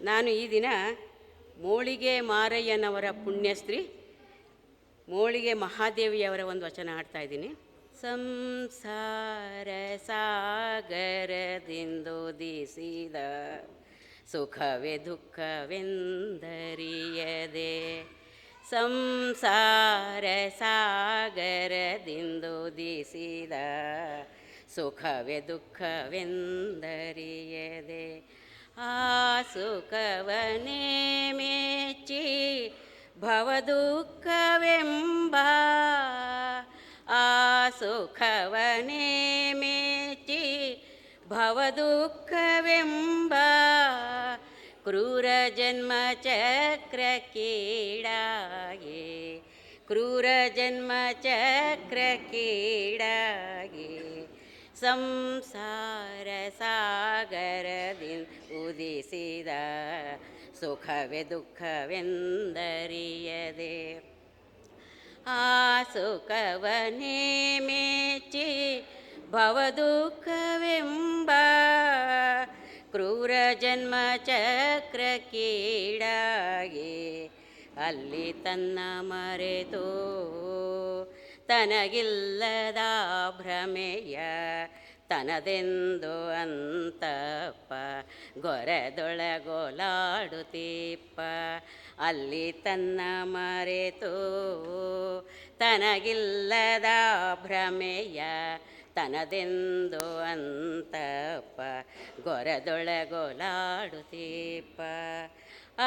ನಾನು ಈ ದಿನ ಮೋಳಿಗೆ ಮಾರಯ್ಯನವರ ಪುಣ್ಯಸ್ತ್ರೀ ಮೋಳಿಗೆ ಮಹಾದೇವಿಯವರ ಒಂದು ವಚನ ಹಾಡ್ತಾ ಇದ್ದೀನಿ. ಸಂಸಾರ ಸಾಗರದಿಂದೋದಿಸಿದ ಸುಖವೇ ದುಃಖವೆಂದರಿಯದೆ, ಸಂಸಾರ ಸಾಗರದಿಂದೋದಿಸಿದ ಸುಖವೇ ದುಃಖವೆಂದರಿಯದೆ, ಆ ಸುಖವನೇ ಮೆಚ್ಚಿ ಭವದುಃಖವೆಂಬ, ಆ ಸುಖವನೇ ಮೆಚ್ಚಿ ಭವದುಃಖವೆಂಬ ಕ್ರೂರ ಜನ್ಮ ಚಕ್ರಕ್ಕೀಡಾಗಿ, ಕ್ರೂರ ಜನ್ಮ ಚಕ್ರಕ್ಕೀಡಾಗಿ ಸಂಸಾರ ಸಾಗರದಿಂದ ಉದಿಸಿದ ಸುಖವೇ ದುಃಖವೆಂದರಿಯದೆ, ಆ ಸುಖವನೇ ಮೆಚ್ಚಿ ಭವದುಃಖವೆಂಬ ಕ್ರೂರ ಜನ್ಮ ಚಕ್ರಕ್ಕೀಡಾಗಿ ಅಲ್ಲಿ ತನ್ನ ಮರೆತು ತನಗಿಲ್ಲದ ಭ್ರಮೆಯ ತನದೆಂದು ಅಂತಪ್ಪ ಗೊರೆದೊಳಗೊಲಾಡುತ್ತೀಪ್ಪ, ಅಲ್ಲಿ ತನ್ನ ಮರೆತು ತನಗಿಲ್ಲದ ಭ್ರಮೆಯ ತನದೆಂದು ಅಂತಪ್ಪ ಗೊರೆದೊಳಗೊಲಾಡುತ್ತೀಪ್ಪ.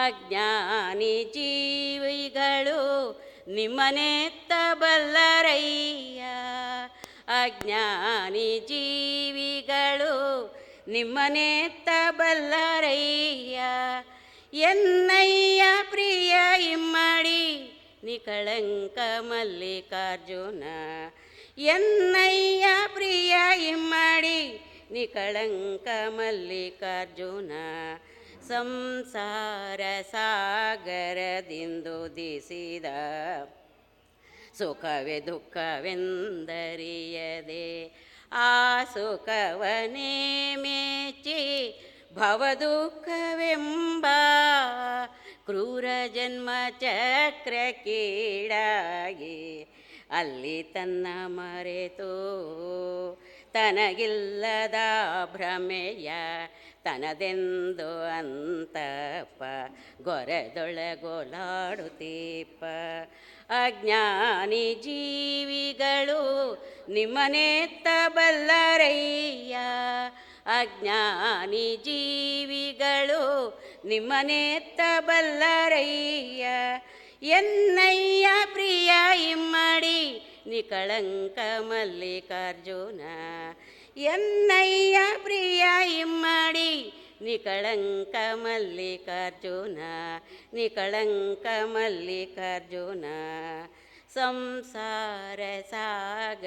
ಅಜ್ಞಾನಿ ಜೀವಿಗಳು ನಿಮ್ಮನೆತ್ತಬಲ್ಲರಯ್ಯ, ಅಜ್ಞಾನಿ ಜೀವಿಗಳು ನಿಮ್ಮನೆತ್ತಬಲ್ಲರಯ್ಯ, ಎನ್ನಯ್ಯ ಪ್ರಿಯ ಇಮ್ಮಡಿ ನಿಕಳಂಕ ಮಲ್ಲಿಕಾರ್ಜುನ, ಎನ್ನಯ್ಯ ಪ್ರಿಯ ಇಮ್ಮಡಿ ನಿಕಳಂಕ ಮಲ್ಲಿಕಾರ್ಜುನ, ಸಂಸಾರ ಸಾಗರದಿಂದುದಿಸಿದ ಸುಖವೇ ದುಃಖವೆಂದರಿಯದೆ, ಆ ಸುಖವನೇ ಮೆಚ್ಚಿ ಭವದುಃಖವೆಂಬ ಕ್ರೂರ ಜನ್ಮ ಚಕ್ರಕ್ಕೀಡಾಗಿ ಅಲ್ಲಿ ತನ್ನ ಮರೆತು ತನಗಿಲ್ಲದ ಭ್ರಮೆಯ ತನದೆಂದು ಅಂತಪ್ಪ ಗೊರೆದೊಳಗೊಲಾಡುತ್ತೀಪ್ಪ. ಅಜ್ಞಾನಿ ಜೀವಿಗಳು ನಿಮ್ಮನೆತ್ತಬಲ್ಲರಯ್ಯ, ಅಜ್ಞಾನಿ ಜೀವಿಗಳು ನಿಮ್ಮನೆತ್ತಬಲ್ಲರಯ್ಯ, ಎನ್ನಯ್ಯ ಪ್ರಿಯ ಇಮ್ಮಡಿ ನಿಕಳಂಕ ಮಲ್ಲಿಕಾರ್ಜುನ, ಎನ್ನಯ್ಯ ಪ್ರಿಯ ಇಮ್ಮಡಿ ನಿಕಳಂಕ ಮಲ್ಲಿಕಾರ್ಜುನ, ನಿಕಳಂಕ ಮಲ್ಲಿಕಾರ್ಜುನ, ಸಂಸಾರ ಸಾಗರದಿಂದುದಿಸಿದ